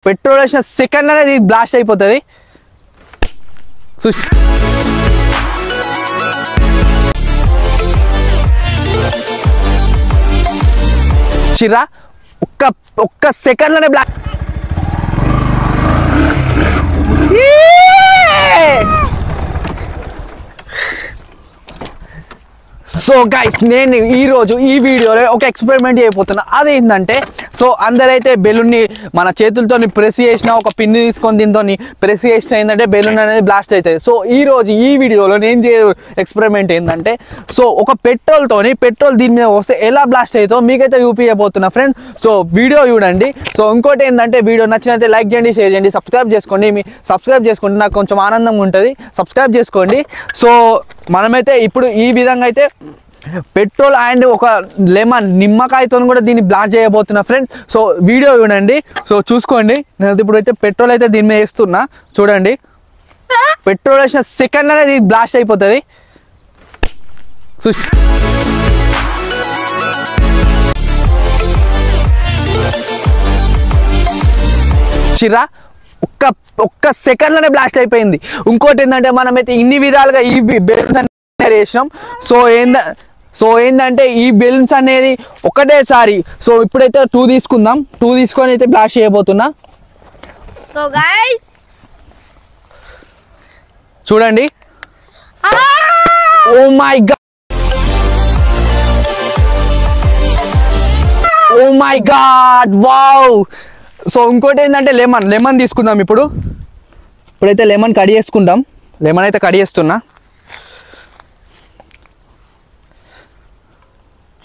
Petrol వేసిన second అనేది blast అయిపోతుంది. చిరా ఒక్క సెకండ్ లోనే బ్లాస్ట్. సో గైస్ నేను ఈరోజు ఈ వీడియోలో ఒక ఎక్స్పెరిమెంట్ చేయబోతున్నా. అదేంటంటే సో అందరైతే బెలూన్ని మన చేతులతో ప్రెస్ చేసిన ఒక పిన్ని తీసుకొని దీంతో ప్రెస్ చేసిన ఏంటంటే బెలూన్ అనేది బ్లాస్ట్ అవుతుంది. సో ఈరోజు ఈ వీడియోలో నేను చేయ ఎక్స్పెరిమెంట్ ఏంటంటే సో ఒక పెట్రోల్ దీని మీద వస్తే ఎలా బ్లాస్ట్ అవుతుందో మీకైతే చూపించబోతున్నా ఫ్రెండ్. సో వీడియో చూడండి. సో ఇంకోటి ఏంటంటే వీడియో నచ్చినైతే లైక్ చేయండి, షేర్ చేయండి, సబ్స్క్రైబ్ చేసుకోండి. సబ్స్క్రైబ్ చేసుకుంటే నాకు కొంచెం ఆనందంగా ఉంటుంది. సబ్స్క్రైబ్ చేసుకోండి. సో మనమైతే ఇప్పుడు ఈ విధంగా అయితే పెట్రోల్ అండ్ ఒక లెమన్ నిమ్మకాయతో కూడా దీన్ని బ్లాస్ట్ చేయబోతున్నా ఫ్రెండ్. సో వీడియో చూడండి. సో చూసుకోండి. నేను ఇప్పుడైతే పెట్రోల్ అయితే దీని మీద వేస్తున్నా. చూడండి, పెట్రోల్ వేసిన సెకండ్ అనేది బ్లాస్ట్ అయిపోతుంది. చిరా ఒక్క సెకండ్ లోనే బ్లాస్ట్ అయిపోయింది. ఇంకోటి ఏంటంటే మనమైతే ఇన్ని విధాలుగా ఈ బెలూన్స్ అనేది వేసినాం. సో ఏంటంటే ఈ బెలూన్స్ అనేది ఒకటేసారి సో ఇప్పుడైతే 2 తీసుకుందాం. 2 తీసుకొని అయితే బ్లాస్ట్ చేయబోతున్నా. సో గైస్ చూడండి. Oh my god, oh my god, wow. So ఇంకోటి ఏంటంటే లెమన్ తీసుకుందాం. ఇప్పుడైతే లెమన్ కట్ చేసుకుందాం. లెమన్ అయితే కట్ చేస్తున్నా.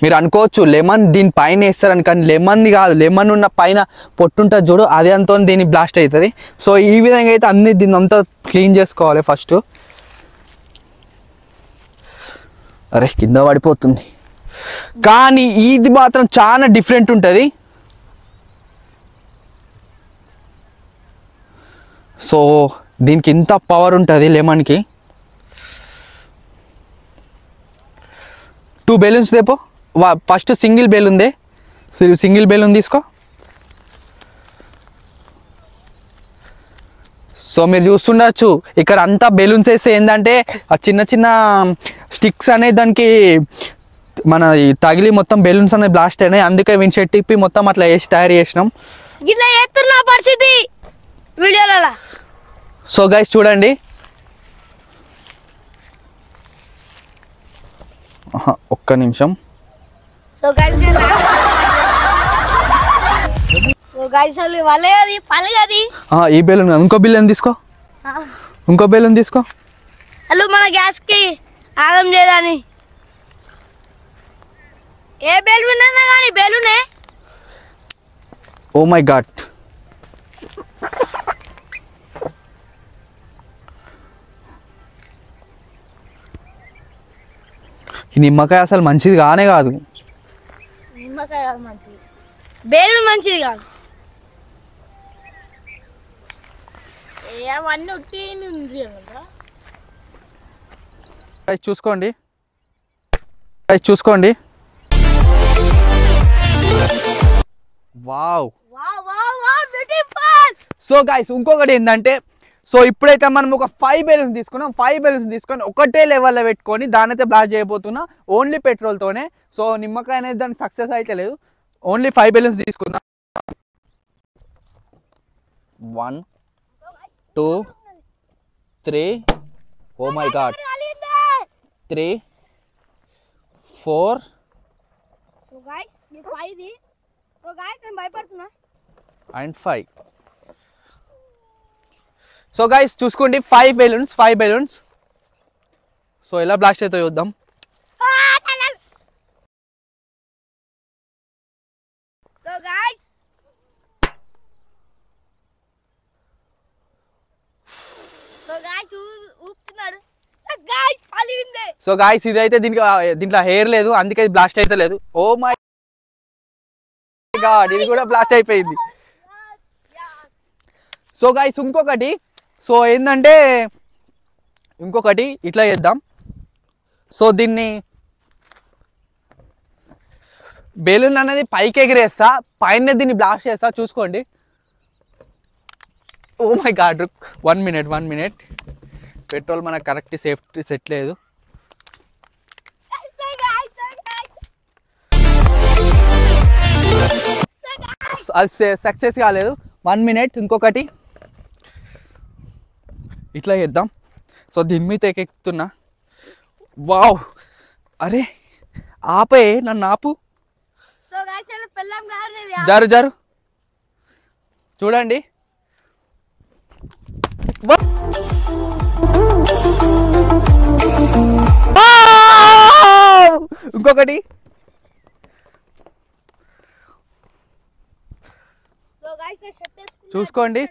మీరు అనుకోవచ్చు లెమన్ దీని పైన వేస్తారని, కానీ లెమన్ది కాదు. లెమన్ ఉన్న పైన పొట్టుంటుంది చూడు, అదే అంతా దీన్ని బ్లాస్ట్ అవుతుంది. సో ఈ విధంగా అయితే అన్ని దీన్ని అంతా క్లీన్ చేసుకోవాలి ఫస్ట్. అరే కింద పడిపోతుంది. కానీ ఇది మాత్రం చాలా డిఫరెంట్ ఉంటుంది. సో దీనికి ఇంత పవర్ ఉంటుంది లెమన్కి. 2 బెలూన్స్ తెపో. ఫస్ట్ సింగిల్ బెలూన్ తీసుకో. సో మీరు చూస్తుండొచ్చు ఇక్కడ అంతా బెలూన్స్ వేస్తే ఏంటంటే ఆ చిన్న చిన్న స్టిక్స్ అనేది దానికి మన తగిలి మొత్తం బెలూన్స్ అనేది బ్లాస్ట్ అయినాయి. అందుకే విన్షెట్ తిప్పి మొత్తం అట్లా వేసి తయారు చేసినాం. సో గైస్ చూడండి. ఒక్క నిమిషం. సో గైస్ ఈ బెలూన్ ఇంకో బెలూన్ తీసుకో. హలో మన గ్యాస్ కి ఆగం చేయదని ఏ బెలూన్ అన్నా కానీ బెలూనే. ఓ మై గాడ్, ఈ నిమ్మకాయ అసలు మంచిది కానే కాదు. నిమ్మకాయ మంచిది, బెలూన్ మంచిది కాదు. చూసుకోండి. వావ్. సో గైస్ ఇంకొకటి ఏంటంటే సో ఇప్పుడైతే మనం ఒక 5 బెలూన్స్ తీసుకున్నాం. 5 బెలూన్స్ తీసుకొని ఒకటే లెవెల్లో పెట్టుకొని దాని అయితే బ్లాస్ట్ చేయబోతున్నా ఓన్లీ పెట్రోల్తోనే. సో నిమ్మకాయ అనేది దానికి సక్సెస్ అయితే లేదు. ఓన్లీ 5 బెలూన్స్ తీసుకుందాం. 1 2 3 oh my god 3 4 and 5. So guys చూసుకోండి 5 బెలూన్స్. సో ఎలా బ్లాస్ట్ అయితే చూద్దాం. సో గాయ్స్ ఇదైతే దీంట్లో హెయిర్ లేదు, అందుకే బ్లాస్ట్ అయితే లేదు. ఓ మై గాడ్, ఇది కూడా బ్లాస్ట్ అయిపోయింది. సో గాయ్స్ సో ఏంటంటే ఇంకొకటి ఇట్లా చేద్దాం. సో దీన్ని బెలూన్ అనేది పైకి ఎగిరేస్తా, పైన దీన్ని బ్లాస్ట్ చేస్తా. చూసుకోండి. Oh my god 1 minute petrol మనకు కరెక్ట్ సేఫ్టీ సెట్ లేదు. అది సక్సెస్ కాలేదు. 1 minute. ఇంకొకటి ఇట్లా చేద్దాం. సో దీని మీద ఎక్కుతున్నా. వావ్, అరే ఆపే, నన్ను ఆపు. జరు చూడండి. ఇంకొకటి చూసుకోండి.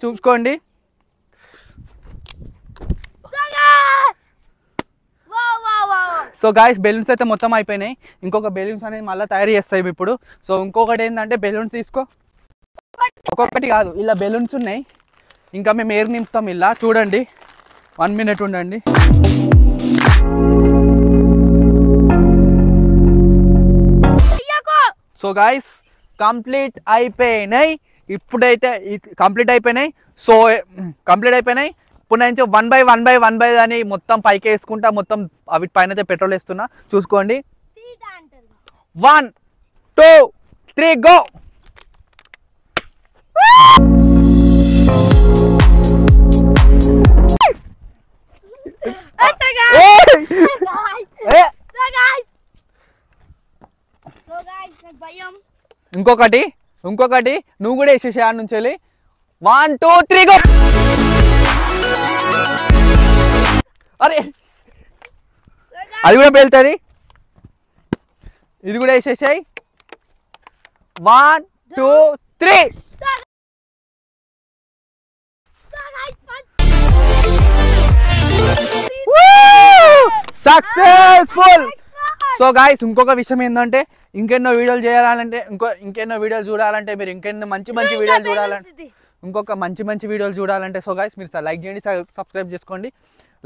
సో గాయస్ బెలూన్స్ అయితే మొత్తం అయిపోయినాయి. ఇంకొక బెలూన్స్ అనేది మళ్ళీ తయారు చేస్తాయి ఇప్పుడు. సో ఇంకొకటి ఏంటంటే బెలూన్స్ తీసుకో. ఒక్కొక్కటి కాదు, ఇలా బెలూన్స్ ఉన్నాయి. ఇంకా మేము ఎయిర్ నింపుతాం ఇలా. చూడండి, 1 minute ఉండండి. సో గాయస్ కంప్లీట్ అయిపోయినాయి. ఇప్పుడైతే కంప్లీట్ అయిపోయినాయి. సో కంప్లీట్ అయిపోయినాయి. ఇప్పుడు నుంచి 1 by 1 అని మొత్తం పైకి వేసుకుంటా. మొత్తం అవి పైన అయితే పెట్రోల్ వేస్తున్నా. చూసుకోండి. 1 2 3 గో. ఇంకొకటి నువ్వు కూడా వేసేసి ఆడ నుంచి వెళ్ళి 1 2 3 గో. అరే అది కూడా వెళ్తుంది. ఇది కూడా వేసేసాయి. 1 2 3. సక్సెస్ఫుల్. సో గాయస్ ఇంకొక విషయం ఏంటంటే ఇంకెన్నో వీడియోలు చేయాలంటే ఇంకెన్నో వీడియోలు చూడాలంటే మీరు ఇంకెన్నో మంచి వీడియోలు చూడాలంటే ఇంకొక మంచి వీడియోలు చూడాలంటే సో గాయస్ మీరు లైక్ చేయండి, సబ్స్క్రైబ్ చేసుకోండి.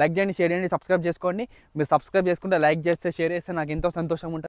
లైక్ చేయండి, షేర్ చేయండి, సబ్స్క్రైబ్ చేసుకోండి. మీరు సబ్స్క్రైబ్ చేసుకుంటే, లైక్ చేస్తే, షేర్ చేస్తే నాకు ఎంతో సంతోషం ఉంటుంది.